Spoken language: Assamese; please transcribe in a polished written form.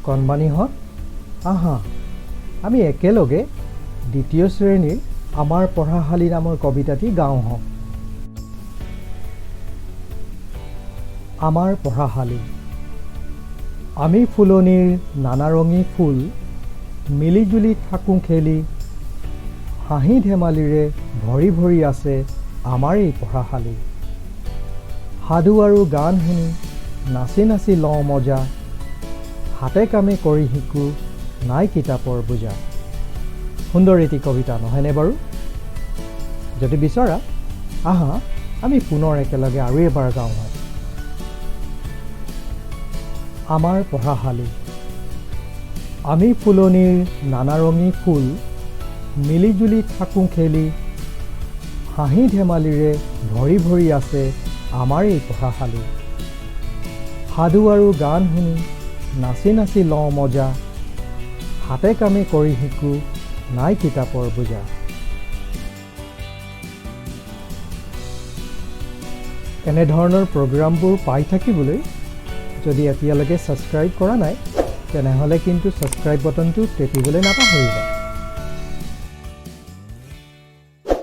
কণমানিহঁত আহা আমি একেলগে দ্বিতীয় শ্ৰেণীৰ আমাৰ পঢ়াশালী নামৰ কবিতাটি গাওঁ হওক। আমাৰ পঢ়াশালী। আমি ফুলনিৰ নানা ৰঙী ফুল মিলিজুলি থাকোঁ খেলি, হাঁহি ধেমালিৰে ভৰি ভৰি আছে আমাৰ এই পঢ়াশালী। সাধু আৰু গান শুনি নাচি নাচি লওঁ মজা, হাতে কামে কৰি শিকোঁ নাই কিতাপৰ বোজা। সুন্দৰ এটি কবিতা নহয়নে বাৰু? যদি বিচৰা আহা আমি পুনৰ একেলগে আৰু এবাৰ গাওঁ হওক। আমাৰ পঢ়াশালী। আমি ফুলনিৰ নানা ৰঙী ফুল মিলিজুলি থাকোঁ খেলি, হাঁহি ধেমালিৰে ভৰি ভৰি আছে আমাৰ এই পঢ়াশালী। সাধু আৰু গান শুনি নাচি নাচি লওঁ মজা, হাতে কামে কৰি শিকোঁ নাই কিতাপৰ বোজা। এনেধৰণৰ প্ৰগ্ৰামবোৰ পাই থাকিবলৈ যদি এতিয়ালৈকে ছাবস্ক্ৰাইব কৰা নাই তেনেহ'লে কিন্তু ছাবস্ক্ৰাইব বাটনটো টিপিবলৈ নাপাহৰিবা।